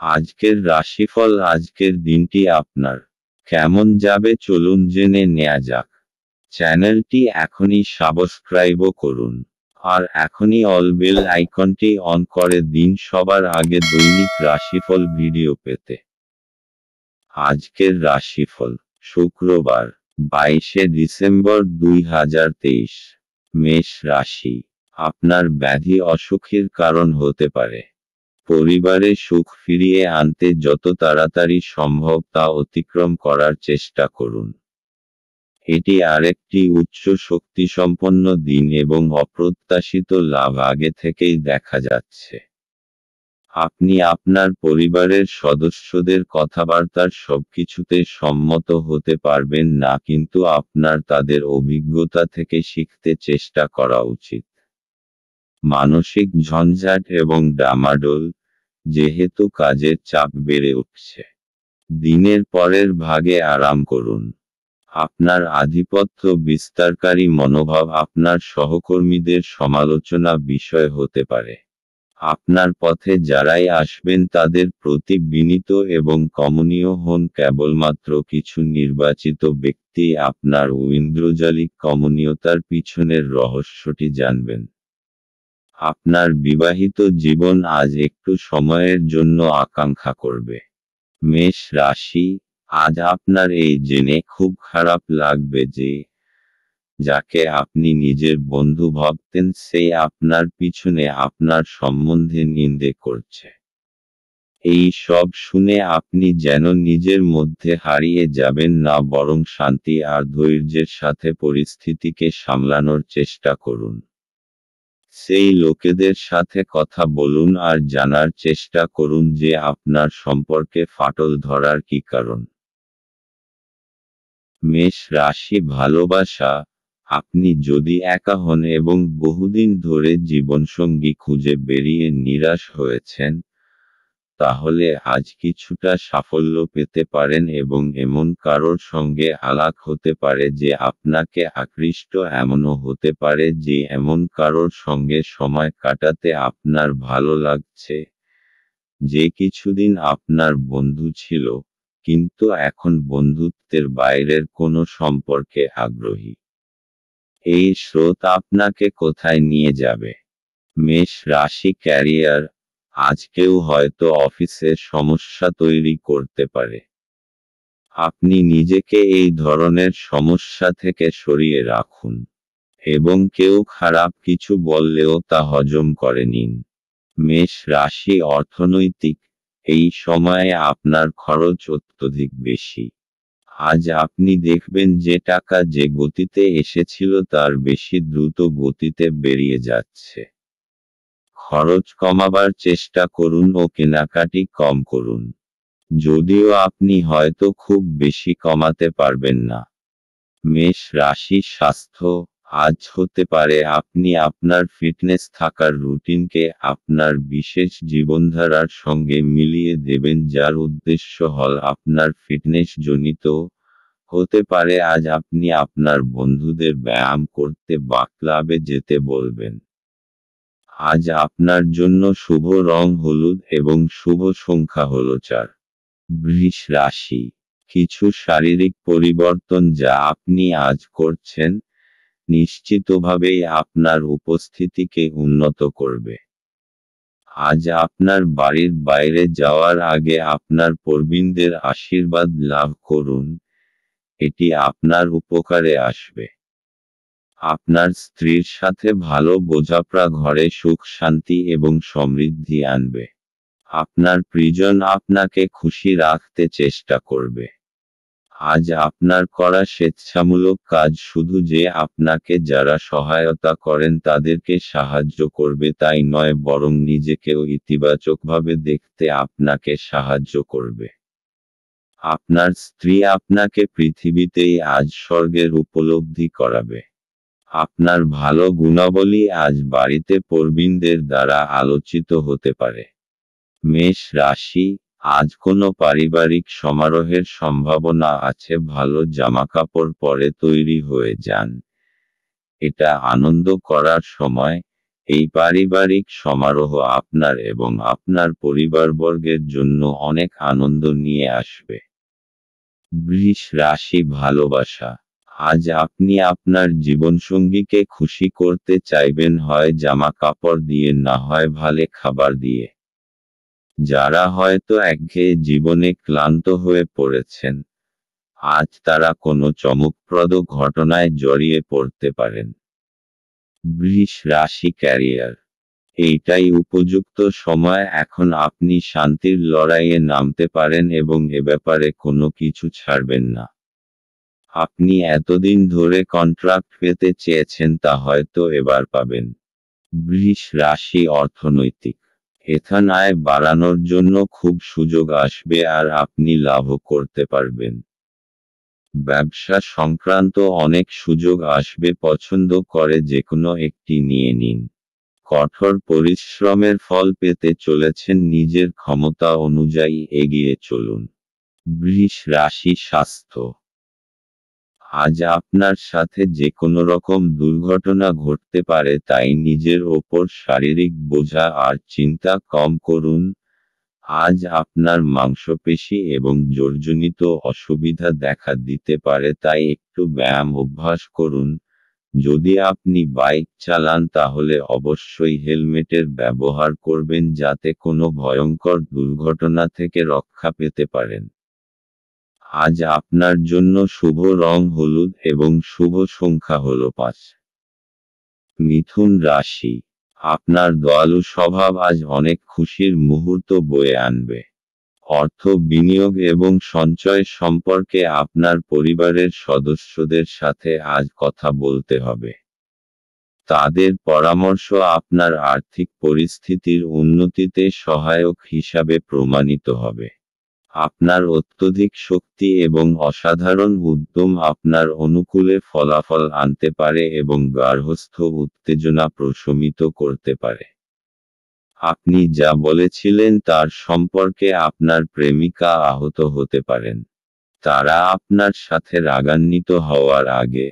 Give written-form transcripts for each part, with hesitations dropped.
আজকের রাশিফল। আজকের দিনটি আপনার কেমন যাবে চলুন জেনে নেওয়া যাক। চ্যানেলটি এখনই সাবস্ক্রাইবও করুন আর এখনই অল বেল আইকনটি অন করে দিন সবার আগে দৈনিক রাশিফল ভিডিও পেতে। আজকের রাশিফল শুক্রবার 22শে ডিসেম্বর 2023। মেষ রাশি, আপনার ব্যাধি অসুখের কারণ হতে পারে। পরিবারে সুখ ফিরিয়ে আনতে যত তাড়াতাড়ি সম্ভব তা অতিক্রম করার চেষ্টা করুন। এটি আরেকটি উচ্চ শক্তিসম্পন্ন দিন এবং অপ্রত্যাশিত লাভ আগে থেকেই দেখা যাচ্ছে। আপনি আপনার পরিবারের সদস্যদের কথাবার্তার সবকিছুতে সম্মত হতে পারবেন না, কিন্তু আপনার তাদের অভিজ্ঞতা থেকে শিখতে চেষ্টা করা উচিত। মানসিক ঝঞ্ঝাট এবং ডামাডোল, যেহেতু কাজের চাপ বেড়ে উঠছে। দিনের পরের ভাগে আরাম করুন। আপনার আধিপত্য বিস্তারকারী মনোভাব আপনার সহকর্মীদের সমালোচনা বিষয় হতে পারে। আপনার পথে যারাই আসবেন তাদের প্রতি বিনীত এবং কমনীয় হন। কেবলমাত্র কিছু নির্বাচিত ব্যক্তি আপনার ঐন্দ্রজালিক কমনীয়তার পিছনের রহস্যটি জানবেন। আপনার বিবাহিত জীবন আজ একটু সময়ের জন্য আকাঙ্ক্ষা করবে। মেষ রাশি, আজ আপনার এই জেনে খুব খারাপ লাগবে যে যাকে আপনি নিজের বন্ধু ভাবতেন সে আপনার পিছনে আপনার সম্বন্ধে নিন্দে করছে। এই সব শুনে আপনি যেন নিজের মধ্যে হারিয়ে যাবেন না, বরং শান্তি আর ধৈর্যের সাথে পরিস্থিতিকে সামলানোর চেষ্টা করুন। সেই লোকেদের সাথে কথা বলুন আর জানার চেষ্টা করুন যে আপনার সম্পর্কে ফাটল ধরার কী কারণ। মেষ রাশি, ভালোবাসা, আপনি যদি একা হন এবং বহুদিন ধরে জীবনসঙ্গী খুঁজে বেরিয়ে নিরাশ হয়েছেন, তাহলে আজ কিছুটা সাফল্য পেতে পারেন এবং এমন কারোর সঙ্গে আলাপ হতে পারে যে আপনাকে আকৃষ্ট। এমনও হতে পারে যে এমন কারোর সঙ্গে সময় কাটাতে আপনার ভালো লাগছে, যে কিছুদিন আপনার বন্ধু ছিল কিন্তু এখন বন্ধুত্বের বাইরের কোনো সম্পর্কে আগ্রহী। এই স্রোত আপনাকে কোথায় নিয়ে যাবে? মেষ রাশি, ক্যারিয়ার, আজ কেউ হয়তো অফিসে সমস্যা তৈরি করতে পারে। আপনি নিজেকে এই ধরনের সমস্যা থেকে সরিয়ে রাখুন এবং কেউ খারাপ কিছু বললেও তা হজম করে নিন। মেষ রাশি, অর্থনৈতিক, এই সময়ে আপনার খরচ অত্যধিক বেশি। আজ আপনি দেখবেন যে টাকা যে গতিতে এসেছিল তার বেশি দ্রুত গতিতে বেরিয়ে যাচ্ছে। খরচ কমাবার চেষ্টা করুন ও কেনাকাটি কম করুন, যদিও আপনি হয়তো খুব বেশি কমাতে পারবেন না। মেষ রাশি, স্বাস্থ্য, আজ হতে পারে আপনি আপনার ফিটনেস থাকার রুটিনকে আপনার বিশেষ জীবনধারার সঙ্গে মিলিয়ে দেবেন, যার উদ্দেশ্য হল আপনার ফিটনেস জনিত। হতে পারে আজ আপনি আপনার বন্ধুদের ব্যায়াম করতে বা ক্লাবে যেতে বলবেন। আজ আপনার জন্য শুভ রং হলুদ এবং শুভ সংখ্যা হল 4। বৃষ রাশি, কিছু শারীরিক পরিবর্তন যা আপনি আজ করছেন, নিশ্চিতভাবেই আপনার উপস্থিতিকে উন্নত করবে। আজ আপনার বাড়ির বাইরে যাওয়ার আগে আপনার প্রবীণদের আশীর্বাদ লাভ করুন, এটি আপনার উপকারে আসবে। আপনার স্ত্রীর সাথে ভালো বোঝাপড়া ঘরে সুখ শান্তি এবং সমৃদ্ধি আনবে। আপনার প্রিয়জন আপনাকে খুশি রাখতে চেষ্টা করবে। আজ আপনার করা স্বেচ্ছামূলক কাজ শুধু যে আপনাকে যারা সহায়তা করেন তাদেরকে সাহায্য করবে তাই নয়, বরং নিজেকেও ইতিবাচকভাবে দেখতে আপনাকে সাহায্য করবে। আপনার স্ত্রী আপনাকে পৃথিবীতেই আজ স্বর্গের উপলব্ধি করাবে। আপনার ভালো গুণাবলী আজ বাড়িতে প্রবীণদের দ্বারা আলোচিত হতে পারে। মেষ রাশি, আজ কোনো পারিবারিক সমারোহের সম্ভাবনা আছে। ভালো জামাকাপড় পরে তৈরি হয়ে যান, এটা আনন্দ করার সময়। এই পারিবারিক সমারোহ আপনার এবং আপনার পরিবারবর্গের জন্য অনেক আনন্দ নিয়ে আসবে। বৃষ রাশি ভালোবাসা। আজ আপনি আপনার জীবনসঙ্গীকে খুশি করতে চাইবেন, হয় জামা কাপড় দিয়ে না হয় ভালো খাবার দিয়ে। যারা হয়তো একঘেয়ে জীবনে ক্লান্ত হয়ে পড়েছেন, আজ তারা কোনো চমকপ্রদ ঘটনায় জড়িয়ে পড়তে পারেন। বৃষ রাশি ক্যারিয়ার। এইটাই উপযুক্ত সময়, এখন আপনি শান্তির লড়াইয়ে নামতে পারেন এবং এ ব্যাপারে কোনো কিছু ছাড়বেন না। আপনি এতদিন ধরে কন্ট্রাক্ট পেতে চেয়েছেন, তা হয়তো এবার পাবেন। বৃষ রাশি অর্থনৈতিক। এখান আয় বাড়ানোর জন্য খুব সুযোগ আসবে আর আপনি লাভও করতে পারবেন। ব্যবসা সংক্রান্ত অনেক সুযোগ আসবে, পছন্দ করে যেকোনো একটি নিয়ে নিন। কঠোর পরিশ্রমের ফল পেতে চলেছেন, নিজের ক্ষমতা অনুযায়ী এগিয়ে চলুন। বৃষ রাশি স্বাস্থ্য। আজ আপনার সাথে যে কোনো রকম দুর্ঘটনা ঘটতে পারে, তাই নিজের ওপর শারীরিক বোঝা আর চিন্তা কম করুন। আজ আপনার মাংসপেশি এবং জোড়জনিত অসুবিধা দেখা দিতে পারে, তাই একটু ব্যায়াম অভ্যাস করুন। যদি আপনি বাইক চালান তাহলে অবশ্যই হেলমেটের ব্যবহার করবেন, যাতে কোনো ভয়ঙ্কর দুর্ঘটনা থেকে রক্ষা পেতে পারেন। আজ আপনার জন্য শুভ রং হলুদ এবং শুভ সংখ্যা হল 5। মিথুন রাশি। আপনার দয়ালু স্বভাব আজ অনেক খুশির মুহূর্ত বয়ে আনবে। অর্থ বিনিয়োগ এবং সঞ্চয় সম্পর্কে আপনার পরিবারের সদস্যদের সাথে আজ কথা বলতে হবে। তাদের পরামর্শ আপনার আর্থিক পরিস্থিতির উন্নতিতে সহায়ক হিসাবে প্রমাণিত হবে। আপনার অত্যধিক শক্তি এবং অসাধারণ উদ্যম আপনার অনুকূলে ফলাফল আনতে পারে এবং গার্হস্থ্য উত্তেজনা প্রশমিত করতে পারে। আপনি যা বলেছিলেন তার সম্পর্কে আপনার প্রেমিকা আহত হতে পারেন। তারা আপনার সাথে রাগান্বিত হওয়ার আগে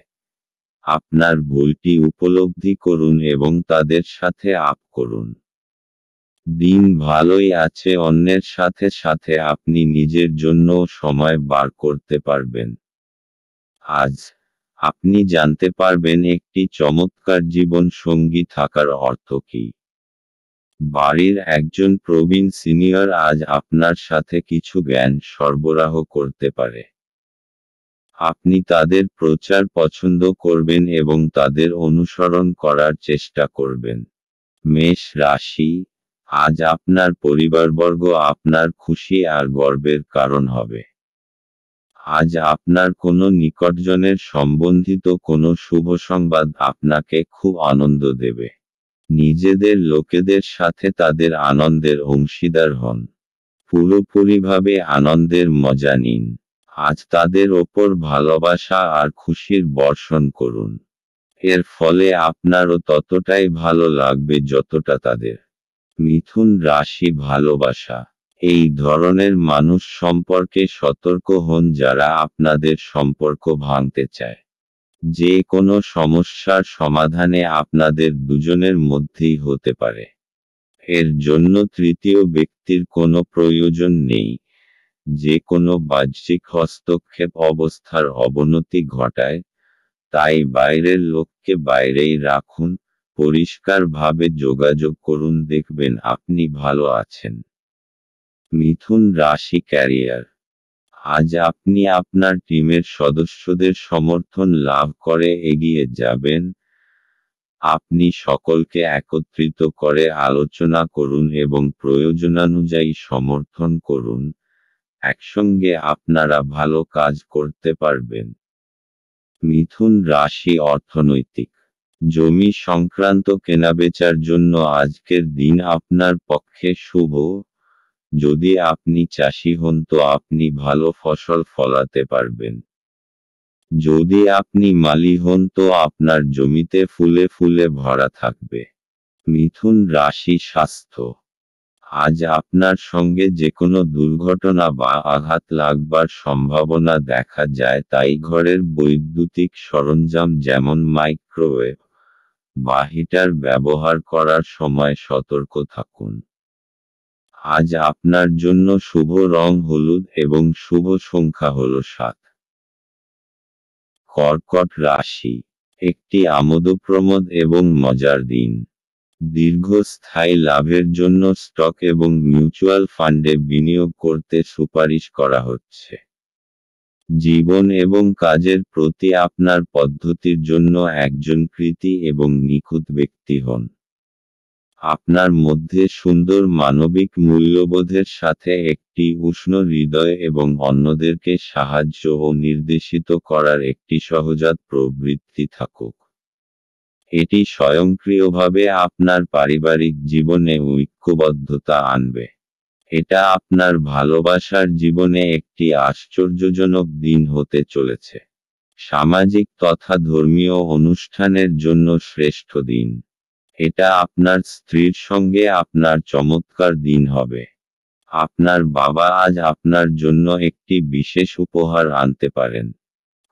আপনার ভুলটি উপলব্ধি করুন এবং তাদের সাথে আপ করুন। দিন ভালোই আছে, অন্যের সাথে সাথে আপনি নিজের জন্য সময় বার করতে পারবেন। আজ আপনি জানতে পারবেন একটি চমৎকার জীবন সঙ্গী থাকার অর্থ কী। বাড়ির একজন প্রবীণ সিনিয়র আজ আপনার সাথে কিছু জ্ঞান সরবরাহ করতে পারে। আপনি তাদের প্রচার পছন্দ করবেন এবং তাদের অনুসরণ করার চেষ্টা করবেন। মেষ রাশি। আজ আপনার পরিবারবর্গ আপনার খুশি আর গর্বের কারণ হবে। আজ আপনার কোনো নিকটজনের সম্বন্ধিত কোনো শুভ সংবাদ আপনাকে খুব আনন্দ দেবে। নিজেদের লোকেদের সাথে তাদের আনন্দের অংশীদার হন। পুরোপুরিভাবে আনন্দের মজা নিন। আজ তাদের ওপর ভালোবাসা আর খুশির বর্ষণ করুন। এর ফলে আপনারও ততটাই ভালো লাগবে যতটা তাদের। মিথুন রাশি ভালোবাসা। এই ধরনের মানুষ সম্পর্কে সতর্ক হন যারা আপনাদের সম্পর্ক ভাঙতে চায়। যে কোনো সমস্যার সমাধানে আপনাদের দুজনের মধ্যেই হতে পারে। এর জন্য তৃতীয় ব্যক্তির কোনো প্রয়োজন নেই। যে কোনো বাহ্যিক হস্তক্ষেপ অবস্থার অবনতি ঘটায়, তাই বাইরের লোককে বাইরেই রাখুন। পরিষ্কারভাবে যোগাযোগ করুন, দেখবেন আপনি ভালো আছেন। মিথুন রাশি ক্যারিয়ার। আজ আপনি আপনার টিমের সদস্যদের সমর্থন লাভ করে এগিয়ে যাবেন। আপনি সকলকে একত্রিত করে আলোচনা করুন এবং প্রয়োজনানুযায়ী সমর্থন করুন। একসঙ্গে আপনারা ভালো কাজ করতে পারবেন। মিথুন রাশি অর্থনৈতিক। জমি সংক্রান্ত কেনাবেচার জন্য আজকের দিন আপনার পক্ষে শুভ। যদি আপনি চাষি হন তো আপনি ভালো ফসল ফলাতে পারবেন। যদি আপনি মালি হন তো আপনার জমিতে ফুলে ফুলে ভরা থাকবে। মিথুন রাশি স্বাস্থ্য। আজ আপনার সঙ্গে যে কোনো দুর্ঘটনা বা আঘাত লাগবার সম্ভাবনা দেখা যায়, তাই ঘরের বৈদ্যুতিক সরঞ্জাম যেমন মাইক্রোওয়েভ, বা হিটার ব্যবহার করার সময় সতর্ক থাকুন। আজ আপনার জন্য শুভ রং হলুদ এবং শুভ সংখ্যা হল 7। কর্কট রাশি, একটি আমোদপ্রমোদ এবং মজার দিন। দীর্ঘস্থায়ী লাভের জন্য স্টক এবং মিউচুয়াল ফান্ডে বিনিয়োগ করতে সুপারিশ করা হচ্ছে। জীবন এবং কাজের প্রতি আপনার পদ্ধতির জন্য একজন কৃতী এবং নিখুঁত ব্যক্তি হন। আপনার মধ্যে সুন্দর মানবিক মূল্যবোধের সাথে একটি উষ্ণ হৃদয় এবং অন্যদেরকে সাহায্য ও নির্দেশিত করার একটি সহজাত প্রবৃত্তি থাকুক। এটি স্বয়ংক্রিয়ভাবে আপনার পারিবারিক জীবনে ঐক্যবদ্ধতা আনবে। এটা আপনার ভালোবাসার জীবনে একটি আশ্চর্যজনক দিন হতে চলেছে। সামাজিক তথা ধর্মীয় অনুষ্ঠানের জন্য শ্রেষ্ঠ দিন। এটা আপনার স্ত্রীর সঙ্গে আপনার চমৎকার দিন হবে। আপনার বাবা আজ আপনার জন্য একটি বিশেষ উপহার আনতে পারেন।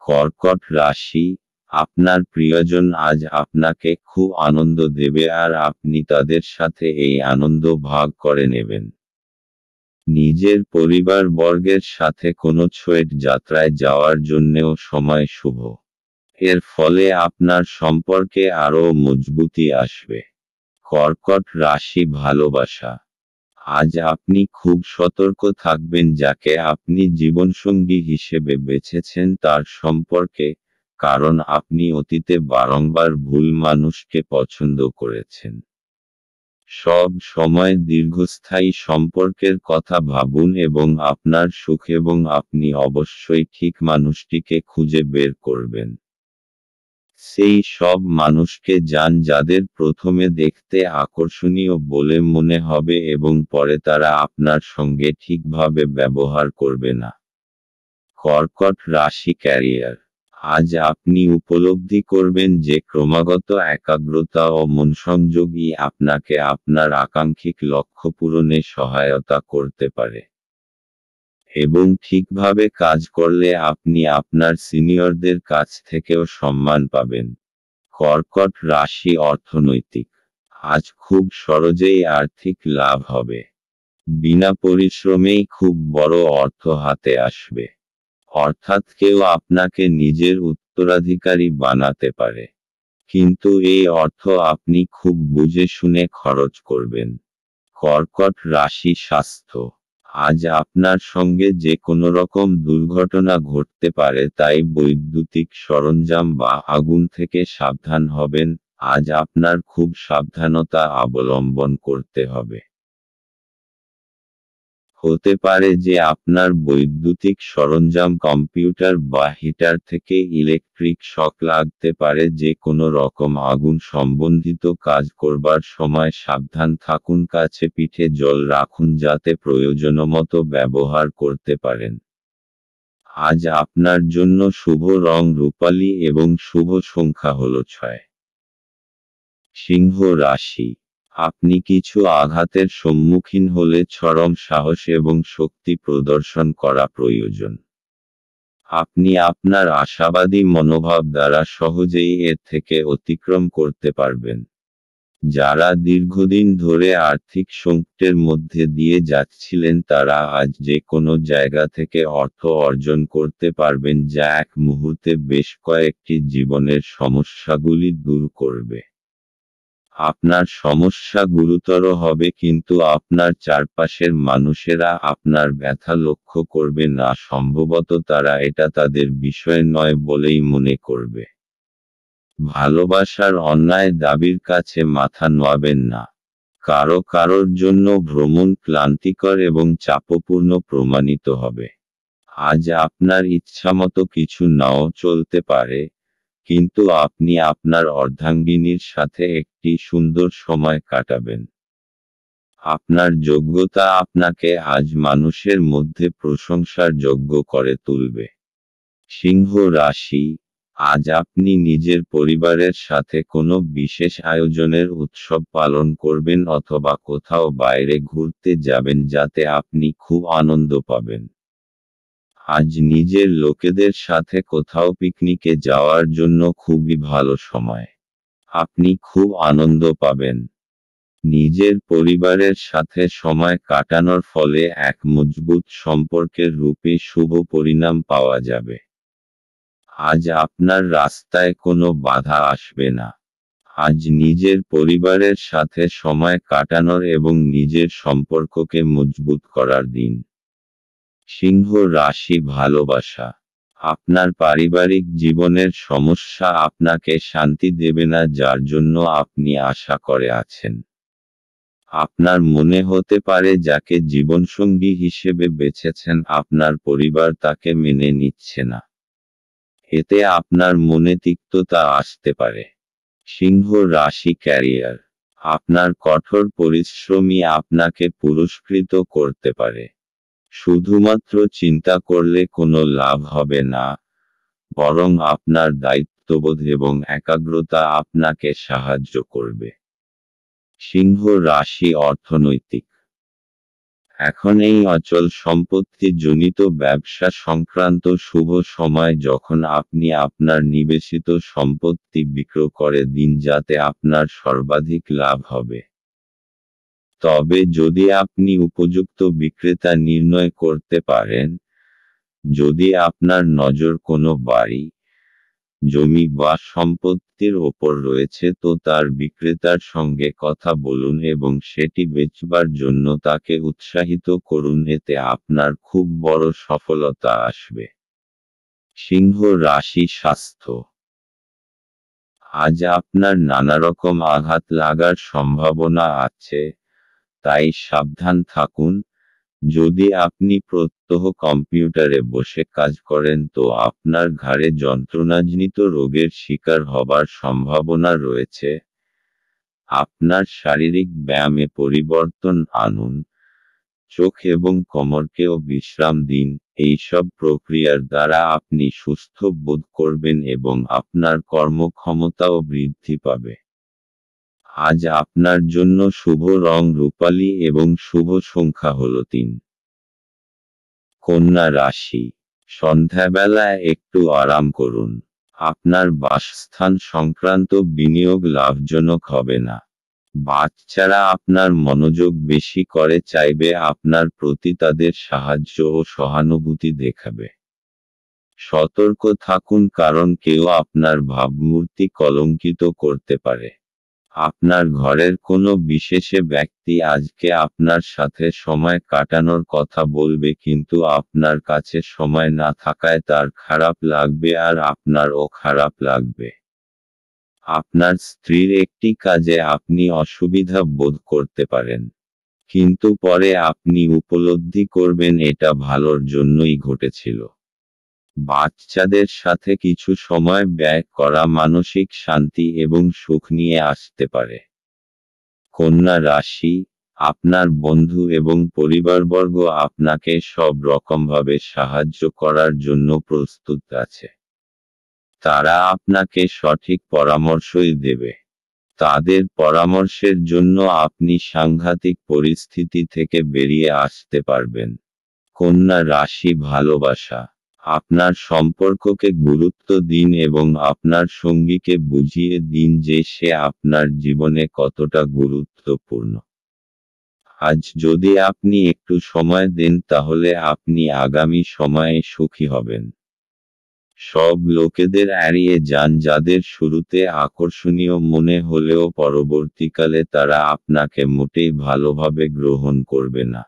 কর্কট রাশি, আপনার প্রিয়জন আজ আপনাকে খুব আনন্দ দেবে আর আপনি তাদের সাথে এই আনন্দ ভাগ করে নেবেন। নিজের পরিবারবর্গের সাথে কোনো ছোট যাত্রায় যাওয়ার জন্যেও সময় শুভ। এর ফলে আপনার সম্পর্কে আরও মজবুতি আসবে। কর্কট রাশি ভালোবাসা, আজ আপনি খুব সতর্ক থাকবেন যাকে আপনি জীবনসঙ্গী হিসেবে বেছেছেন তার সম্পর্কে, কারণ আপনি অতীতে বারংবার ভুল মানুষকে পছন্দ করেছেন। সব সময় দীর্ঘস্থায়ী সম্পর্কের কথা ভাবুন এবং আপনার সুখ এবং আপনি অবশ্যই ঠিক মানুষটিকে খুঁজে বের করবেন। সেই সব মানুষকে যান যাদের প্রথমে দেখতে আকর্ষণীয় বলে মনে হবে এবং পরে তারা আপনার সঙ্গে ঠিকভাবে ব্যবহার করবে না। কর্কট রাশি ক্যারিয়ার, আজ আপনি উপলব্ধি করবেন যে ক্রমাগত একাগ্রতা ও মনসংযোগই আপনাকে আপনার আকাঙ্ক্ষিত লক্ষ্য পূরণে সহায়তা করতে পারে। এবং ঠিকভাবে কাজ করলে আপনি আপনার সিনিয়রদের কাছ থেকেও সম্মান পাবেন। কর্কট রাশি অর্থনৈতিক, আজ খুব সহজেই আর্থিক লাভ হবে। বিনা পরিশ্রমেই খুব বড় অর্থ হাতে আসবে। অর্থাৎ কেউ আপনাকে নিজের উত্তরাধিকারী বানাতে পারে। কিন্তু এই অর্থ আপনি খুব বুঝে শুনে খরচ করবেন। কর্কট রাশি স্বাস্থ্য, আজ আপনার সঙ্গে যে কোনো রকম দুর্ঘটনা ঘটতে পারে, তাই বৈদ্যুতিক সরঞ্জাম বা আগুন থেকে সাবধান হবেন। আজ আপনার খুব সাবধানতা অবলম্বন করতে হবে। হতে পারে যে আপনার বৈদ্যুতিক সরঞ্জাম কম্পিউটার বা হিটার থেকে ইলেকট্রিক শক লাগতে পারে। যে কোনো রকম আগুন সম্বন্ধিত কাজ করবার সময় সাবধান থাকুন। কাছে পিঠে জল রাখুন যাতে প্রয়োজনমতো ব্যবহার করতে পারেন। আজ আপনার জন্য শুভ রং রূপালী এবং শুভ সংখ্যা হল 6। সিংহ রাশি, আপনি কিছু আঘাতের সম্মুখীন হলে চরম সাহস এবং শক্তি প্রদর্শন করা প্রয়োজন। আপনি আপনার আশাবাদী মনোভাব দ্বারা সহজেই এর থেকে অতিক্রম করতে পারবেন। যারা দীর্ঘদিন ধরে আর্থিক সংকটের মধ্যে দিয়ে যাচ্ছিলেন তারা আজ যে কোনো জায়গা থেকে অর্থ অর্জন করতে পারবেন, যা এক মুহূর্তে বেশ কয়েকটি জীবনের সমস্যাগুলি দূর করবে। আপনার সমস্যা গুরুতর হবে কিন্তু আপনার চারপাশের মানুষেরা আপনার ব্যথা লক্ষ্য করবে না। সম্ভবত তারা এটা তাদের বিষয় নয় বলেই মনে করবে। ভালোবাসার অন্যায় দাবির কাছে মাথা নোয়াবেন না। কারোর জন্য ভ্রমণ ক্লান্তিকর এবং চাপপূর্ণ প্রমাণিত হবে। আজ আপনার ইচ্ছামতো কিছু নাও চলতে পারে, কিন্তু আপনি আপনার অর্ধাঙ্গিনীর সাথে একটি সুন্দর সময় কাটাবেন। আপনার যোগ্যতা আপনাকে আজ মানুষের মধ্যে প্রশংসার যোগ্য করে তুলবে। সিংহ রাশি, আজ আপনি নিজের পরিবারের সাথে কোনো বিশেষ আয়োজনের উৎসব পালন করবেন অথবা কোথাও বাইরে ঘুরতে যাবেন যাতে আপনি খুব আনন্দ পাবেন। আজ নিজের লোকেদের সাথে কোথাও পিকনিকে যাওয়ার জন্য খুবই ভালো সময়। আপনি খুব আনন্দ পাবেন। নিজের পরিবারের সাথে সময় কাটানোর ফলে এক মজবুত সম্পর্কের রূপে শুভ পরিণাম পাওয়া যাবে। আজ আপনার রাস্তায় কোনো বাধা আসবে না। আজ নিজের পরিবারের সাথে সময় কাটানোর এবং নিজের সম্পর্ককে মজবুত করার দিন। সিংহ রাশি ভালোবাসা। আপনার পারিবারিক জীবনের সমস্যা আপনাকে শান্তি দেবে না, যার জন্য আপনি আশা করে আছেন। আপনার মনে হতে পারে যাকে জীবনসঙ্গী হিসেবে বেছেছেন আপনার পরিবার তাকে মেনে নিচ্ছে না। এতে আপনার মনে তিক্ততা আসতে পারে। সিংহ রাশি ক্যারিয়ার। আপনার কঠোর পরিশ্রমই আপনাকে পুরস্কৃত করতে পারে। শুধুমাত্র চিন্তা করলে কোনো লাভ হবে না, বরং আপনার দায়িত্ববোধ এবং একাগ্রতা আপনাকে সাহায্য করবে। সিংহ রাশি অর্থনৈতিক। এখন এই অচল সম্পত্তি জনিত ব্যবসা সংক্রান্ত শুভ সময়, যখন আপনি আপনার নিবেশিত সম্পত্তি বিক্রয় করে দিন যাতে আপনার সর্বাধিক লাভ হবে। তবে যদি আপনি উপযুক্ত বিক্রেতা নির্ণয় করতে পারেন, যদি আপনার নজর কোনো বাড়ি, জমি বা সম্পত্তির ওপর রয়েছে, তো তার বিক্রেতার সঙ্গে কথা বলুন এবং সেটি বেচবার জন্য তাকে উৎসাহিত করুন, এতে আপনার খুব বড় সফলতা আসবে। সিংহ রাশি স্বাস্থ্য। আজ আপনার নানারকম আঘাত লাগার সম্ভাবনা আছে, তাই সাবধান থাকুন। যদি আপনি প্রত্যহ কম্পিউটারে বসে কাজ করেন তো আপনার ঘাড়ে যন্ত্রণাজনিত রোগের শিকার হবার সম্ভাবনা রয়েছে। আপনার শারীরিক ব্যায়ামে পরিবর্তন আনুন। চোখ এবং কোমরকেও বিশ্রাম দিন। এইসব প্রক্রিয়ার দ্বারা আপনি সুস্থ বোধ করবেন এবং আপনার কর্মক্ষমতাও বৃদ্ধি পাবে। আজ আপনার জন্য শুভ রং রূপালী এবং শুভ সংখ্যা হল 3। কন্যা রাশি। সন্ধ্যাবেলায় একটু আরাম করুন। আপনার বাসস্থান সংক্রান্ত বিনিয়োগ লাভজনক হবে না। বাচ্চারা আপনার মনোযোগ বেশি করে চাইবে আপনার প্রতি, তাদের সাহায্য ও সহানুভূতি দেখাবে। সতর্ক থাকুন, কারণ কেউ আপনার ভাবমূর্তি কলঙ্কিত করতে পারে। আপনার ঘরের কোনো বিশেষ ব্যক্তি আজকে আপনার সাথে সময় কাটানোর কথা বলবে, কিন্তু আপনার কাছে সময় না থাকায় তার খারাপ লাগবে আর আপনারও খারাপ লাগবে। আপনার স্ত্রীর একটি কাজে আপনি অসুবিধা বোধ করতে পারেন, কিন্তু পরে আপনি উপলব্ধি করবেন এটা ভালোর জন্যই ঘটেছিল। বাচ্চাদের সাথে কিছু সময় ব্যয় করা মানসিক শান্তি এবং সুখ নিয়ে আসতে পারে। কন্যা রাশি। আপনার বন্ধু এবং পরিবারবর্গ আপনাকে সব রকমভাবে সাহায্য করার জন্য প্রস্তুত আছে। তারা আপনাকে সঠিক পরামর্শই দেবে। তাদের পরামর্শের জন্য আপনি সাংঘাতিক পরিস্থিতি থেকে বেরিয়ে আসতে পারবেন। কন্যা রাশি ভালোবাসা। আপনার সম্পর্ককে গুরুত্ব দিন এবং আপনার সঙ্গীকে বুঝিয়ে দিন যে সে আপনার জীবনে কতটা গুরুত্বপূর্ণ। আজ যদি আপনি একটু সময় দেন তাহলে আপনি আগামী সময়ে সুখী হবেন। সব লোকেদের এড়িয়ে যান যাদের শুরুতে আকর্ষণীয় মনে হলেও পরবর্তীকালে তারা আপনাকে মোটেই ভালোভাবে গ্রহণ করবে না।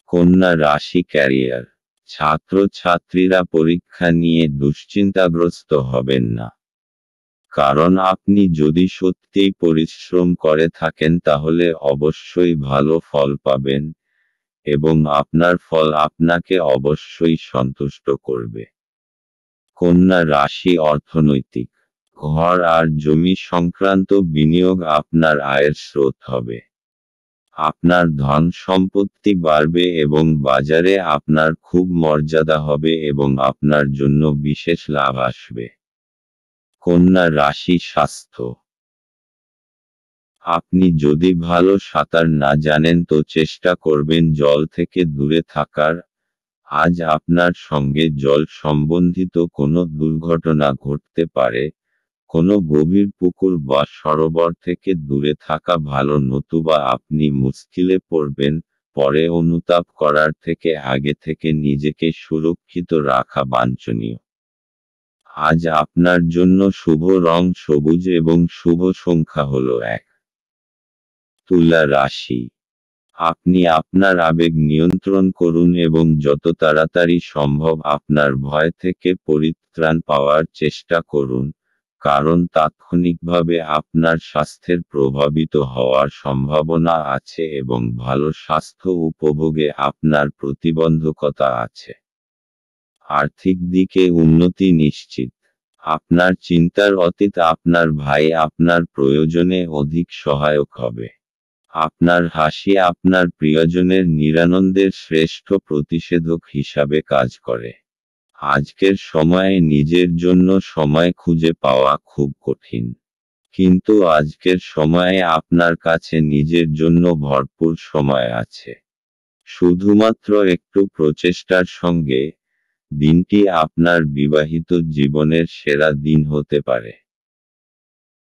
কন্যা রাশি ক্যারিয়ার। ছাত্রছাত্রীরা পরীক্ষা নিয়ে দুশ্চিন্তাগ্রস্ত হবেন না, কারণ আপনি যদি সত্যিই পরিশ্রম করে থাকেন তাহলে অবশ্যই ভালো ফল পাবেন, এবং আপনার ফল আপনাকে অবশ্যই সন্তুষ্ট করবে। কন্যা রাশি অর্থনৈতিক। ঘর আর জমি সংক্রান্ত বিনিয়োগ আপনার আয়ের স্রোত হবে। আপনার ধন সম্পত্তি বাড়বে এবং বাজারে আপনার খুব মর্যাদা হবে এবং আপনার জন্য বিশেষ লাভ আসবে। কন্যা রাশি স্বাস্থ্য। আপনি যদি ভালো সাঁতার না জানেন তো চেষ্টা করবেন জল থেকে দূরে থাকার। আজ আপনার সঙ্গে জল সম্বন্ধিত কোনো দুর্ঘটনা ঘটতে পারে। কোনো গভীর পুকুর বা সরোবর থেকে দূরে থাকা ভালো, নতুবা আপনি মুশকিলে পড়বেন। পরে অনুতাপ করার থেকে আগে থেকে নিজেকে সুরক্ষিত রাখা বাঞ্ছনীয়। আজ আপনার জন্য শুভ রং সবুজ এবং শুভ সংখ্যা হলো 1। তুলা রাশি। আপনি আপনার আবেগ নিয়ন্ত্রণ করুন এবং যত তাড়াতাড়ি সম্ভব আপনার ভয় থেকে পরিত্রাণ পাওয়ার চেষ্টা করুন, কারণ তাৎক্ষণিকভাবে আপনার স্বাস্থ্যের প্রভাবিত হওয়ার সম্ভাবনা আছে এবং ভালো স্বাস্থ্য উপভোগে আপনার প্রতিবন্ধকতা আছে। আর্থিক দিকে উন্নতি নিশ্চিত। আপনার চিন্তার অতীত আপনার ভাই আপনার প্রয়োজনে অধিক সহায়ক হবে। আপনার হাসি আপনার প্রিয়জনের নিরানন্দের শ্রেষ্ঠ প্রতিষেধক হিসাবে কাজ করে। আজকের সময়ে নিজের জন্য সময় খুঁজে পাওয়া খুব কঠিন, কিন্তু আজকের সময়ে আপনার কাছে নিজের জন্য ভরপুর সময় আছে। শুধুমাত্র একটু প্রচেষ্টার সঙ্গে, দিনটি আপনার বিবাহিত জীবনের সেরা দিন হতে পারে।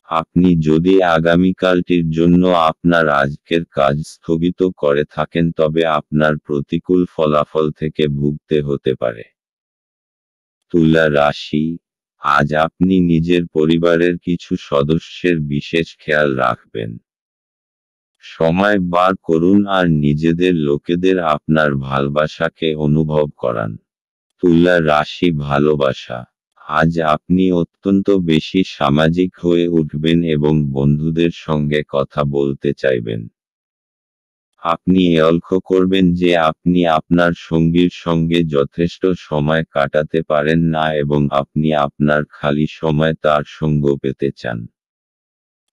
আপনি যদি আগামীকালটির জন্য আপনার আজকের কাজ স্থগিত করে থাকেন, তবে আপনার প্রতিকূল ফলাফল থেকে ভুগতে হতে পারে। তুলা রাশি। আজ আপনি নিজের পরিবারের কিছু সদস্যের বিশেষ খেয়াল রাখবেন। সময় বার করুন আর নিজেদের লোকেদের আপনার ভালোবাসাকে অনুভব করান। তুলা রাশি ভালোবাসা। আজ আপনি অত্যন্ত বেশি সামাজিক হয়ে উঠবেন এবং বন্ধুদের সঙ্গে কথা বলতে চাইবেন। আপনি লক্ষ্য করবেন যে আপনি আপনার সঙ্গীর সঙ্গে যথেষ্ট সময় কাটাতে পারেন না এবং আপনি আপনার খালি সময় তার সঙ্গ পেতে চান।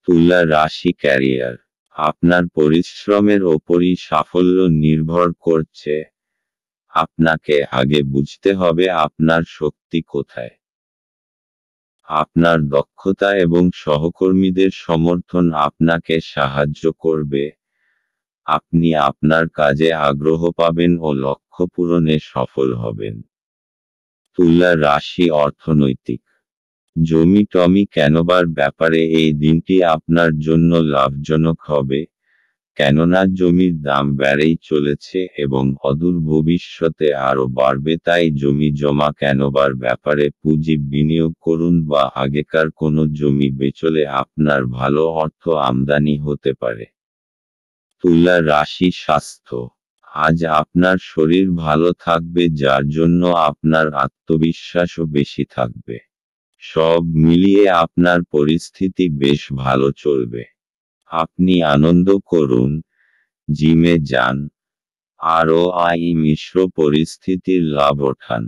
তুলা রাশি ক্যারিয়ার। আপনার পরিশ্রমের ওপরই সাফল্য নির্ভর করছে। আপনাকে আগে বুঝতে হবে আপনার শক্তি কোথায়। আপনার দক্ষতা এবং সহকর্মীদের সমর্থন আপনাকে সাহায্য করবে। আপনি আপনার কাজে আগ্রহ পাবেন ও লক্ষ্য পূরণে সফল হবেন। তুলা রাশি অর্থনৈতিক। জমি টমি কেনবার ব্যাপারে এই দিনটি আপনার জন্য লাভজনক হবে, কেননা জমির দাম বেড়েই চলেছে এবং অদূর ভবিষ্যতে আরও বাড়বে। তাই জমি জমা কেনবার ব্যাপারে পুঁজি বিনিয়োগ করুন বা আগেকার কোনো জমি বেচলে আপনার ভালো অর্থ আমদানি হতে পারে। তুলা রাশি স্বাস্থ্য। আজ আপনার শরীর ভালো থাকবে, যার জন্য আপনার আত্মবিশ্বাসও বেশি থাকবে। সব মিলিয়ে আপনার পরিস্থিতি বেশ ভালো চলবে। আপনি আনন্দ করুন, জিমে যান, আরও মিশ্র পরিস্থিতির লাভ ওঠান।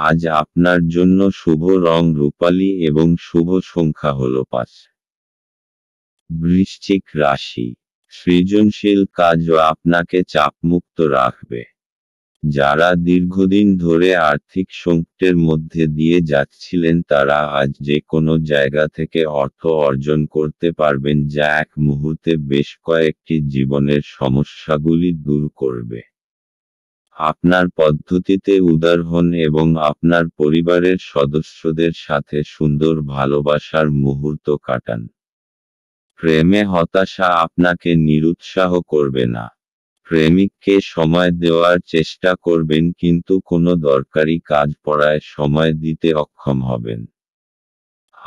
আজ আপনার জন্য শুভ রং রূপালী এবং শুভ সংখ্যা হলো 5। বৃশ্চিক রাশি। সৃজনশীল কাজও আপনাকে চাপমুক্ত রাখবে। যারা দীর্ঘদিন ধরে আর্থিক সংকটের মধ্যে দিয়ে যাচ্ছিলেন, তারা আজ যে কোনো জায়গা থেকে অর্থ অর্জন করতে পারবেন, যা এক মুহূর্তে বেশ কয়েকটি জীবনের সমস্যাগুলি দূর করবে। আপনার পদ্ধতিতে উদার হন এবং আপনার পরিবারের সদস্যদের সাথে সুন্দর ভালোবাসার মুহূর্ত কাটান। প্রেমে হতাশা আপনাকে নিরুৎসাহ করবে না। প্রেমিককে সময় দেওয়ার চেষ্টা করবেন, কিন্তু কোনো দরকারি কাজ পড়ায় সময় দিতে অক্ষম হবেন।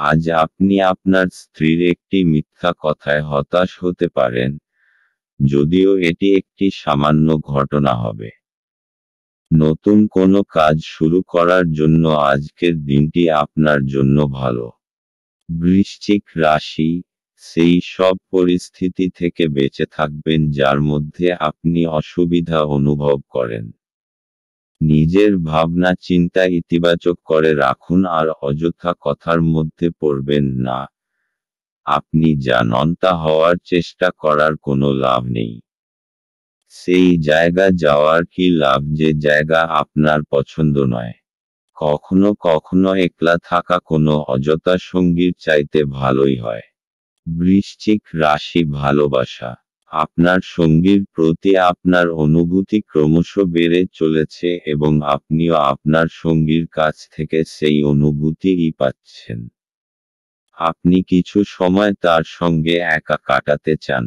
আজ আপনি আপনার স্ত্রীর একটি মিথ্যা কথায় হতাশ হতে পারেন, যদিও এটি একটি সামান্য ঘটনা হবে। নতুন কোনো কাজ শুরু করার জন্য আজকের দিনটি আপনার জন্য ভালো। বৃশ্চিক রাশি। সেই সব পরিস্থিতি থেকে বেঁচে থাকবেন যার মধ্যে আপনি অসুবিধা অনুভব করেন। নিজের ভাবনা চিন্তা ইতিবাচক করে রাখুন আর অযথা কথার মধ্যে পড়বেন না। আপনি যা নন তা হওয়ার চেষ্টা করার কোনো লাভ নেই। সেই জায়গা যাওয়ার কি লাভ যে জায়গা আপনার পছন্দ নয়। কখনো কখনো একলা থাকা কোনো অযথা সঙ্গীর চাইতে ভালোই হয়। বৃশ্চিক রাশি ভালোবাসা। আপনার সঙ্গীর প্রতি আপনার অনুভূতি ক্রমশ বেড়ে চলেছে এবং আপনিও আপনার সঙ্গীর কাছ থেকে সেই অনুভূতিই পাচ্ছেন। আপনি কিছু সময় তার সঙ্গে একা কাটাতে চান।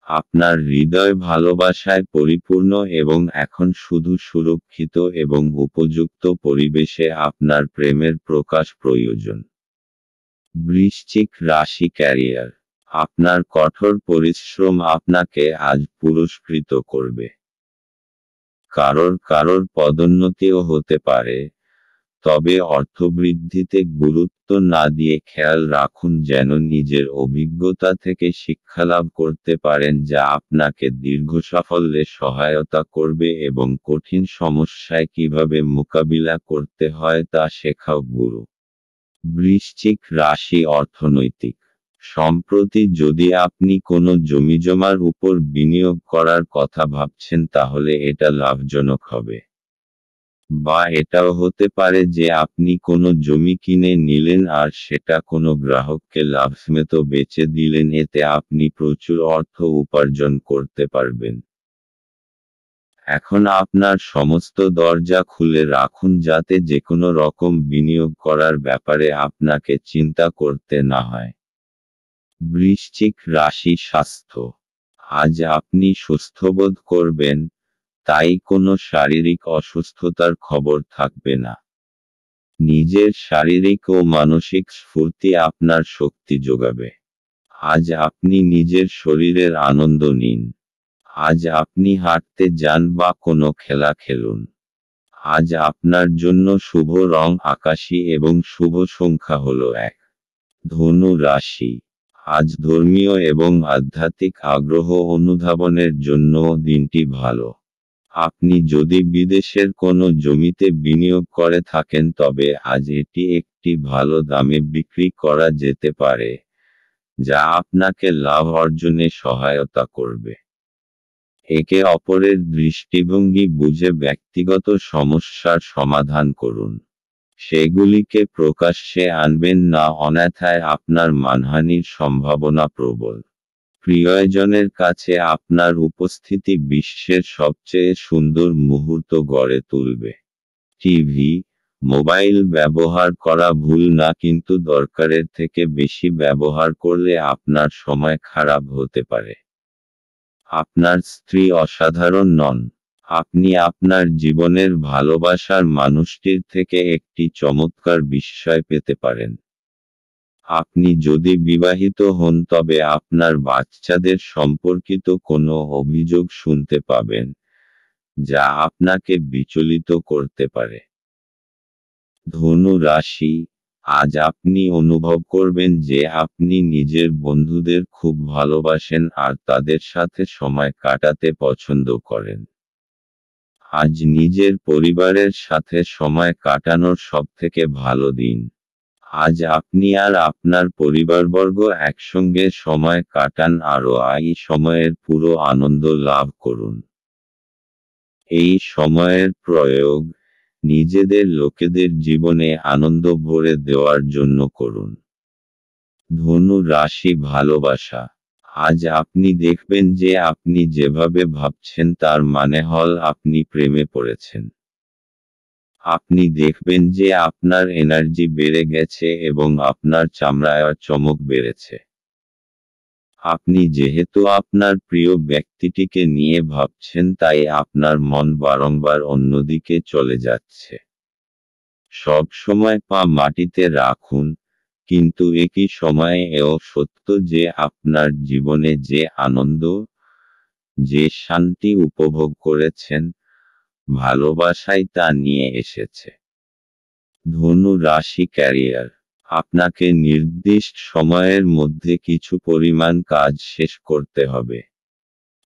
আপনার হৃদয় ভালোবাসায় পরিপূর্ণ এবং এখন শুধু সুরক্ষিত এবং উপযুক্ত পরিবেশে আপনার প্রেমের প্রকাশ প্রয়োজন। বৃশ্চিক রাশি ক্যারিয়ার। আপনার কঠোর পরিশ্রম আপনাকে আজ পুরস্কৃত করবে। কারোর পদোন্নতিও হতে পারে, তবে অর্থবৃদ্ধিতে গুরুত্ব না দিয়ে খেয়াল রাখুন যেন নিজের অভিজ্ঞতা থেকে শিক্ষালাভ করতে পারেন যা আপনাকে দীর্ঘ সাফল্যে সহায়তা করবে এবং কঠিন সমস্যায় কিভাবে মোকাবিলা করতে হয় তা শেখাও গুরু। বৃশ্চিক রাশি অর্থনৈতিক। সম্প্রতি যদি আপনি কোনো জমিজমার উপর বিনিয়োগ করার কথা ভাবছেন তাহলে এটা লাভজনক হবে। বা এটাও হতে পারে যে আপনি কোনো জমি কিনে নিলেন আর সেটা কোনো গ্রাহককে লাভসমেত বেচে দিলেন, এতে আপনি প্রচুর অর্থ উপার্জন করতে পারবেন। এখন আপনার সমস্ত দরজা খুলে রাখুন যাতে যেকোনো রকম বিনিয়োগ করার ব্যাপারে আপনাকে চিন্তা করতে না হয়। বৃশ্চিক রাশি স্বাস্থ্য। আজ আপনি সুস্থবোধ করবেন, তাই কোনো শারীরিক অসুস্থতার খবর থাকবে না। নিজের শারীরিক ও মানসিক স্ফূর্তি আপনার শক্তি যোগাবে। আজ আপনি নিজের শরীরের আনন্দ নিন। আজ আপনি হাঁটতে যান বা কোনো খেলা খেলুন। আজ আপনার জন্য শুভ রং আকাশী এবং শুভ সংখ্যা হলো 1। ধনু রাশি। আজ ধর্মীয় এবং আধ্যাত্মিক আগ্রহ অনুধাবনের জন্য দিনটি ভালো। আপনি যদি বিদেশের কোনো জমিতে বিনিয়োগ করে থাকেন তবে আজ এটি একটি ভালো দামে বিক্রি করা যেতে পারে, যা আপনাকে লাভ অর্জনে সহায়তা করবে। একে অপরের দৃষ্টিভঙ্গি বুঝে ব্যক্তিগত সমস্যার সমাধান করুন। সেগুলিকে প্রকাশ্যে আনবেন না, অন্যথায় আপনার মানহানির সম্ভাবনা প্রবল। প্রিয়জনের কাছে আপনার উপস্থিতি বিশ্বের সবচেয়ে সুন্দর মুহূর্ত গড়ে তুলবে। টিভি, মোবাইল ব্যবহার করা ভুল না, কিন্তু দরকারের থেকে বেশি ব্যবহার করলে আপনার সময় খারাপ হতে পারে। আপনার স্ত্রী অসাধারণ নন। আপনি আপনার জীবনের ভালোবাসার মানুষটির থেকে একটি চমৎকার বিস্ময় পেতে পারেন। আপনি যদি বিবাহিত হন তবে আপনার বাচ্চাদের সম্পর্কিত কোনো অভিযোগ শুনতে পাবেন, যা আপনাকে বিচলিত করতে পারে। ধনু রাশি। আজ আপনি অনুভব করবেন যে আপনি নিজের বন্ধুদের খুব ভালোবাসেন আর তাদের সাথে সময় কাটাতে পছন্দ করেন। আজ নিজের পরিবারের সাথে সময় কাটানোর সবথেকে ভালো দিন। আজ আপনি আর আপনার পরিবারবর্গ একসঙ্গে সময় কাটান আর এই সময়ের পুরো আনন্দ লাভ করুন। এই সময়ের প্রয়োগ নিজেদের লোকেদের জীবনে আনন্দ ভরে দেওয়ার জন্য করুন। ধনু রাশি ভালোবাসা। আজ আপনি দেখবেন যে আপনি যেভাবে ভাবছেন তার মানে হল আপনি প্রেমে পড়েছেন। আপনি দেখবেন যে আপনার এনার্জি বেড়ে গেছে এবং আপনার চামড়ায় চমক বেড়েছে। আপনি যেহেতু আপনার প্রিয় ব্যক্তিটিকে নিয়ে ভাবছেন তাই আপনার মন বারংবার অন্যদিকে চলে যাচ্ছে। সব সময় পা মাটিতে রাখুন, কিন্তু একই সময়ে এও সত্য যে আপনার জীবনে যে আনন্দ, যে শান্তি উপভোগ করেছেন, ভালোবাসাই তা নিয়ে এসেছে। ধনু রাশি ক্যারিয়ার। আপনাকে নির্দিষ্ট সময়ের মধ্যে কিছু পরিমাণ কাজ শেষ করতে হবে।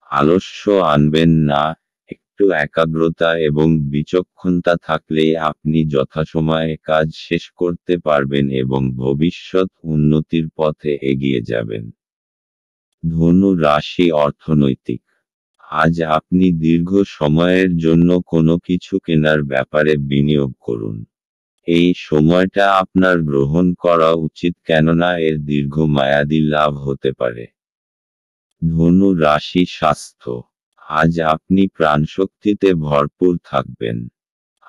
আলস্য আনবেন না, একটু একাগ্রতা এবং বিচক্ষণতা থাকলেই আপনি যথাসময়ে কাজ শেষ করতে পারবেন এবং ভবিষ্যৎ উন্নতির পথে এগিয়ে যাবেন। ধনু রাশি অর্থনৈতিক। আজ আপনি দীর্ঘ সময়ের জন্য কোনো কিছু কেনার ব্যাপারে বিনিয়োগ করুন। এই সময়টা আপনার গ্রহণ করা উচিত কেননা এর দীর্ঘমেয়াদী লাভ হতে পারে। ধনু রাশি স্বাস্থ্য। আজ আপনি প্রাণশক্তিতে ভরপুর থাকবেন।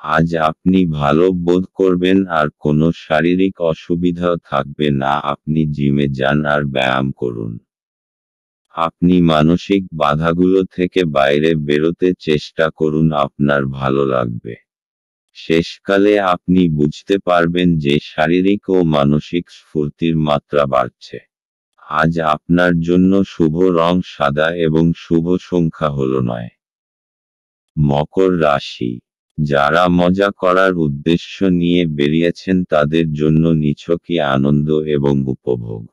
আজ আপনি ভালো বোধ করবেন আর কোনো শারীরিক অসুবিধাও থাকবে না। আপনি জিমে যান আর ব্যায়াম করুন। আপনি মানসিক বাধাগুলো থেকে বাইরে বেরোতে চেষ্টা করুন, আপনার ভালো লাগবে। শেষকালে আপনি বুঝতে পারবেন যে শারীরিক ও মানসিক স্ফূর্তির মাত্রা বাড়ছে। আজ আপনার জন্য শুভ রং সাদা এবং শুভ সংখ্যা হল 9। মকর রাশি, যারা মজা করার উদ্দেশ্য নিয়ে বেরিয়েছেন তাদের জন্য নিছকই আনন্দ এবং উপভোগ।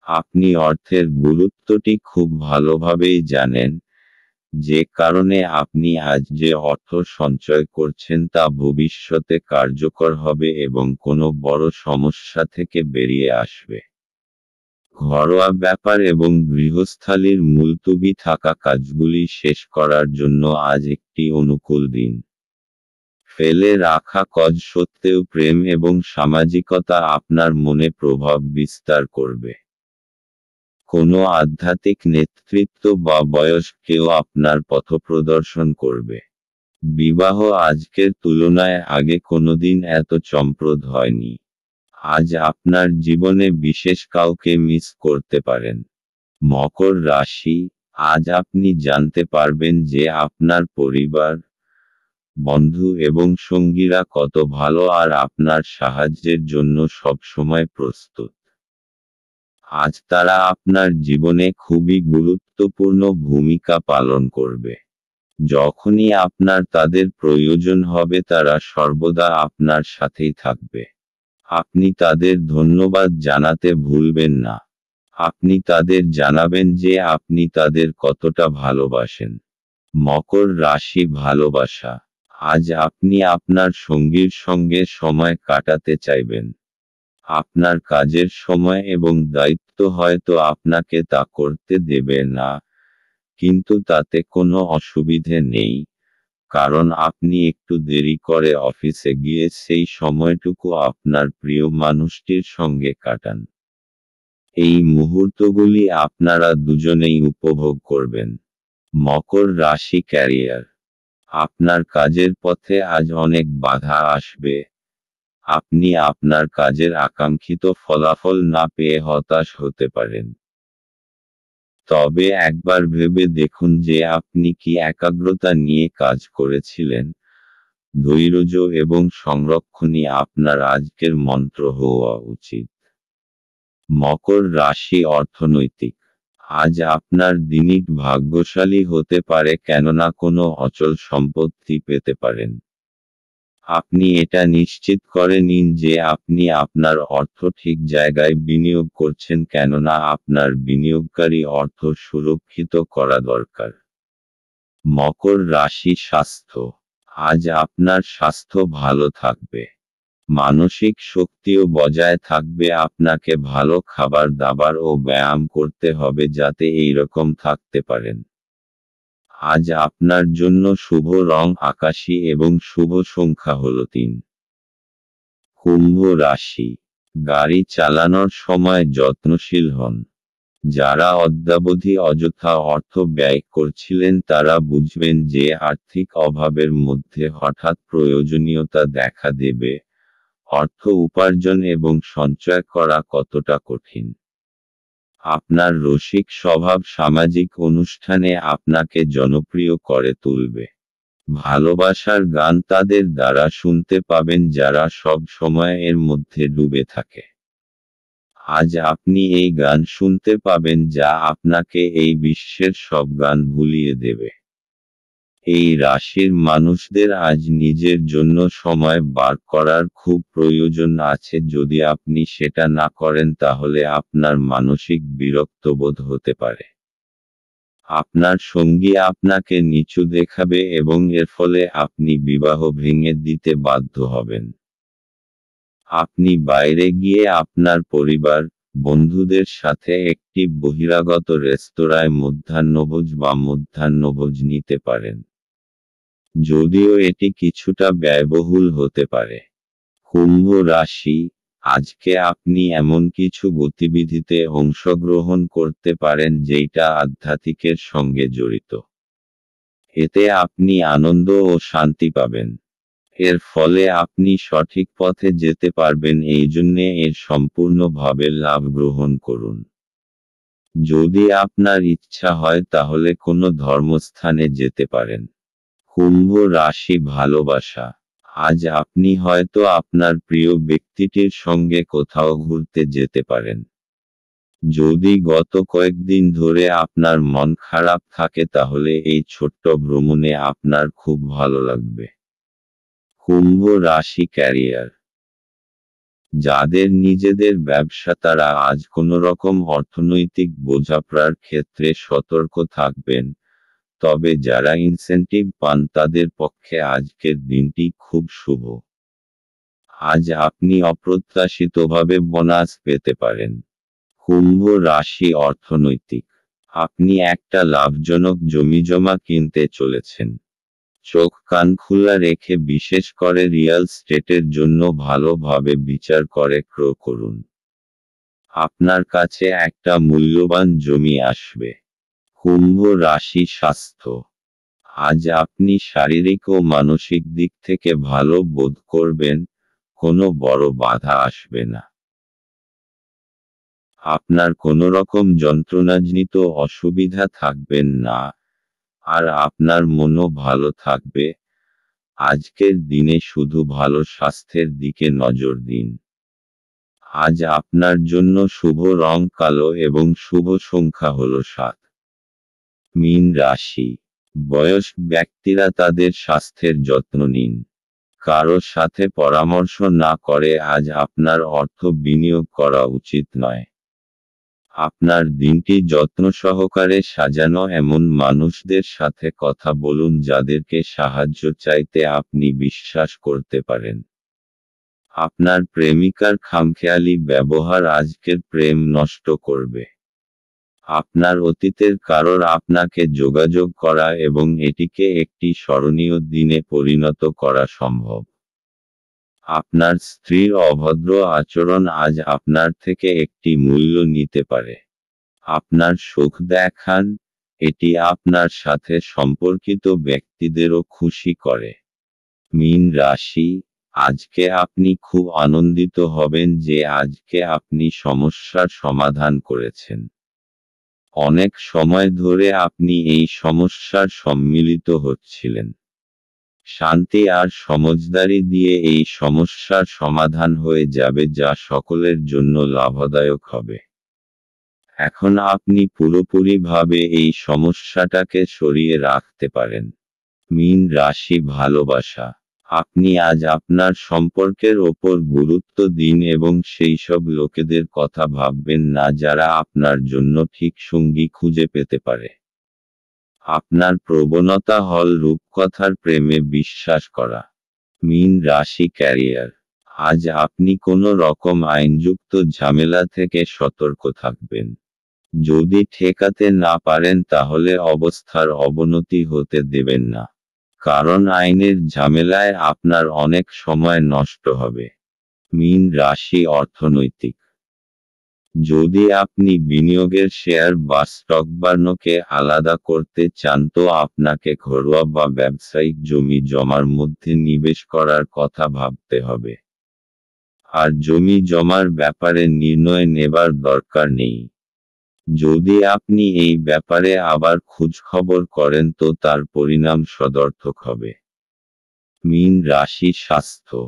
আপনি অর্থের গুরুত্বটি খুব ভালোভাবেই জানেন, যে কারণে আপনি আজ যে অর্থ সঞ্চয় করছেন তা ভবিষ্যতে কার্যকর হবে এবং কোনো বড় সমস্যা থেকে বেরিয়ে আসবে। ঘরোয়া ব্যাপার এবং গৃহস্থালির মুলতুবি থাকা কাজগুলি শেষ করার জন্য আজ একটি অনুকূল দিন। ফেলে রাখা কাজ সত্ত্বেও প্রেম এবং সামাজিকতা আপনার মনে প্রভাব বিস্তার করবে। কোনো আধ্যাত্মিক নেতৃত্ব বা বয়স্ক কেউ আপনার পথপ্রদর্শন করবে। বিবাহ আজকের তুলনায় আগে কোনোদিন এত চমকপ্রদ হয়নি। আজ আপনার জীবনে বিশেষ কাউকে মিস করতে পারেন। মকর রাশি, আজ আপনি জানতে পারবেন যে আপনার পরিবার, বন্ধু এবং সঙ্গীরা কত ভালো আর আপনার সাহায্যের জন্য সবসময় প্রস্তুত। আজ তারা আপনার জীবনে খুবই গুরুত্বপূর্ণ ভূমিকা পালন করবে। যখনই আপনার তাদের প্রয়োজন হবে তারা সর্বদা আপনার সাথেই থাকবে। আপনি তাদের ধন্যবাদ জানাতে ভুলবেন না। আপনি তাদের জানাবেন যে আপনি তাদের কতটা ভালোবাসেন। মকর রাশি, ভালোবাসা, আজ আপনি আপনার সঙ্গীর সঙ্গে সময় কাটাতে চাইবেন। আপনার কাজের সময় এবং দায়িত্ব হয়তো আপনাকে তা করতে দেবে না, কিন্তু তাতে কোনো অসুবিধে নেই, কারণ আপনি একটু দেরি করে অফিসে গিয়ে সেই সময়টুকু আপনার প্রিয় মানুষটির সঙ্গে কাটান। এই মুহূর্তগুলি আপনারা দুজনেই উপভোগ করবেন। মকর রাশি, ক্যারিয়ার, আপনার কাজের পথে আজ অনেক বাধা আসবে। আপনি আপনার কাজের আকাঙ্ক্ষিত ফলাফল না পেয়ে হতাশ হতে পারেন। তবে একবার ভেবে দেখুন যে আপনি কি একাগ্রতা নিয়ে কাজ করেছিলেন। ধৈর্য এবং সংরক্ষণই আপনার আজকের মন্ত্র হওয়া উচিত। মকর রাশি, অর্থনৈতিক, আজ আপনার দিনটি ভাগ্যশালী হতে পারে, কেননা কোনো অচল সম্পত্তি পেতে পারেন। আপনি এটা নিশ্চিত করে নিন যে আপনি আপনার অর্থ ঠিক জায়গায় বিনিয়োগ করছেন, কেননা আপনার বিনিয়োগকারী অর্থ সুরক্ষিত করা দরকার। মকর রাশি, স্বাস্থ্য, আজ আপনার স্বাস্থ্য ভালো থাকবে। মানসিক শক্তিও বজায় থাকবে। আপনাকে ভালো খাবার দাবার ও ব্যায়াম করতে হবে যাতে এইরকম থাকতে পারেন। আজ আপনার জন্য শুভ রং আকাশী এবং শুভ সংখ্যা হল 3। কুম্ভ রাশি, গাড়ি চালানোর সময় যত্নশীল হন। যারা অদ্যাবধি অযথা অর্থ ব্যয় করছিলেন তারা বুঝবেন যে আর্থিক অভাবের মধ্যে হঠাৎ প্রয়োজনীয়তা দেখা দেবে। অর্থ উপার্জন এবং সঞ্চয় করা কতটা কঠিন। আপনার রসিক স্বভাব সামাজিক অনুষ্ঠানে আপনাকে জনপ্রিয় করে তুলবে। ভালোবাসার গান তাদের দ্বারা শুনতে পাবেন যারা সব সময় এর মধ্যে ডুবে থাকে। আজ আপনি এই গান শুনতে পাবেন যা আপনাকে এই বিশ্বের সব গান ভুলিয়ে দেবে। এই রাশির মানুষদের আজ নিজের জন্য সময় বার করার খুব প্রয়োজন আছে। যদি আপনি সেটা না করেন তাহলে আপনার মানসিক বিরক্তবোধ হতে পারে। আপনার সঙ্গী আপনাকে নিচু দেখাবে এবং এর ফলে আপনি বিবাহ ভেঙে দিতে বাধ্য হবেন। আপনি বাইরে গিয়ে আপনার পরিবার, বন্ধুদের সাথে একটি বহিরাগত রেস্তোরাঁয় মধ্যাহ্নভোজ নিতে পারেন। যদিও এটি কিছুটা ব্যয়বহুল হতে পারে। কুম্ভ রাশি, আজকে আপনি এমন কিছু গতিবিধিতে অংশগ্রহণ করতে পারেন যেটা আধ্যাত্মিকের সঙ্গে জড়িত। এতে আপনি আনন্দ ও শান্তি পাবেন। এর ফলে আপনি সঠিক পথে যেতে পারবেন, এই জন্যে এর সম্পূর্ণভাবে লাভ গ্রহণ করুন। যদি আপনার ইচ্ছা হয় তাহলে কোনো ধর্মস্থানে যেতে পারেন। কুম্ভ রাশি ভালোবাসা। আজ আপনি হয়তো আপনার প্রিয় ব্যক্তিটির সঙ্গে কোথাও ঘুরতে যেতে পারেন। যদি গত কয়েকদিন ধরে আপনার মন খারাপ থাকে তাহলে এই ছোট্ট ভ্রমণে আপনার খুব ভালো লাগবে। কুম্ভ রাশি ক্যারিয়ার। যাদের নিজেদের ব্যবসা তারা আজ কোনোরকম অর্থনৈতিক বোঝাপড়ার ক্ষেত্রে সতর্ক থাকবেন, তবে যারা ইনসেন্টিভ পান তাদের পক্ষে আজকের দিনটি খুব শুভ। আজ আপনি অপ্রত্যাশিতভাবে বোনাস পেতে পারেন। কুম্ভ রাশি অর্থনৈতিক। আপনি একটা লাভজনক জমিজমা কিনতে চলেছেন। চোখ কান খোলা রেখে বিশেষ করে রিয়েল স্টেটের জন্য ভালোভাবে বিচার করে ক্রয় করুন। আপনার কাছে একটা মূল্যবান জমি আসবে। কুম্ভ রাশি স্বাস্থ্য। আজ আপনি শারীরিক ও মানসিক দিক থেকে ভালো বোধ করবেন, কোনো বড় বাধা আসবে না। আপনার কোনোরকম যন্ত্রণাজনিত অসুবিধা থাকবেন না, আর আপনার মনও ভালো থাকবে। আজকের দিনে শুধু ভালো স্বাস্থ্যের দিকে নজর দিন। আজ আপনার জন্য শুভ রং কালো এবং শুভ সংখ্যা হল 7। মীন রাশি। বয়স্ক ব্যক্তিরা তাদের স্বাস্থ্যের যত্ন নিন। কারো সাথে পরামর্শ না করে আজ আপনার অর্থ বিনিয়োগ করা উচিত নয়। আপনার দিনটি যত্ন সহকারে সাজানো এমন মানুষদের সাথে কথা বলুন যাদেরকে সাহায্য চাইতে আপনি বিশ্বাস করতে পারেন। আপনার প্রেমিকার খামখেয়ালি ব্যবহার আজকের প্রেম নষ্ট করবে। আপনার অতীতের কারোর আপনাকে যোগাযোগ করা এবং এটিকে একটি স্মরণীয় দিনে পরিণত করা সম্ভব। আপনার স্ত্রীর অভদ্র আচরণ আজ আপনার থেকে একটি মূল্য নিতে পারে। আপনার সুখ দেখান, এটি আপনার সাথে সম্পর্কিত ব্যক্তিদেরও খুশি করে। মীন রাশি। আজকে আপনি খুব আনন্দিত হবেন যে আজকে আপনি সমস্যার সমাধান করেছেন। অনেক সময় ধরে আপনি এই সমস্যার সম্মিলিত হচ্ছিলেন। শান্তি আর সমঝদারি দিয়ে এই সমস্যার সমাধান হয়ে যাবে, যা সকলের জন্য লাভদায়ক হবে। এখন আপনি পুরোপুরিভাবে এই সমস্যাটাকে সরিয়ে রাখতে পারেন। মীন রাশি ভালোবাসা। আপনি আজ আপনার সম্পর্কের ওপর গুরুত্ব দিন এবং সেই সব লোকেদের কথা ভাববেন না যারা আপনার জন্য ঠিক সঙ্গী খুঁজে পেতে পারে। আপনার প্রবণতা হল রূপকথার প্রেমে বিশ্বাস করা। মীন রাশি ক্যারিয়ার। আজ আপনি কোনো রকম আইনযুক্ত ঝামেলা থেকে সতর্ক থাকবেন। যদি ঠেকাতে না পারেন তাহলে অবস্থার অবনতি হতে দেবেন না, কারণ আইনের ঝামেলায় আপনার অনেক সময় নষ্ট হবে। মীন রাশি অর্থনৈতিক। যদি আপনি বিনিয়োগের শেয়ার বা স্টক বার্নকে আলাদা করতে চান তো আপনাকে ঘরোয়া বা ব্যবসায়িক জমি জমার মধ্যে নিবেশ করার কথা ভাবতে হবে। আর জমি জমার ব্যাপারে নির্ণয় নেবার দরকার নেই। যদি আপনি এই ব্যাপারে আবার খোঁজখবর করেন তো তার পরিণাম সদর্থক হবে। মীন রাশি স্বাস্থ্য।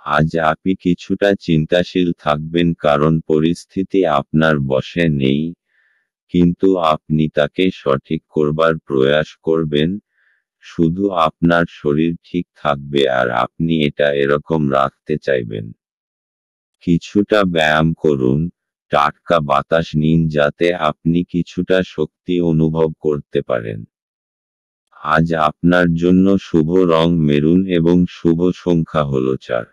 আজ আপনি কিছুটা চিন্তাশীল থাকবেন কারণ পরিস্থিতি আপনার বশে নেই, কিন্তু আপনি তাকে সঠিক করবার প্রয়াস করবেন। শুধু আপনার শরীর ঠিক থাকবে আর আপনি এটা এরকম রাখতে চাইবেন। কিছুটা ব্যায়াম করুন, টাটকা বাতাস নিন যাতে আপনি কিছুটা শক্তি অনুভব করতে পারেন। আজ আপনার জন্য শুভ রং মেরুন এবং শুভ সংখ্যা হল 4।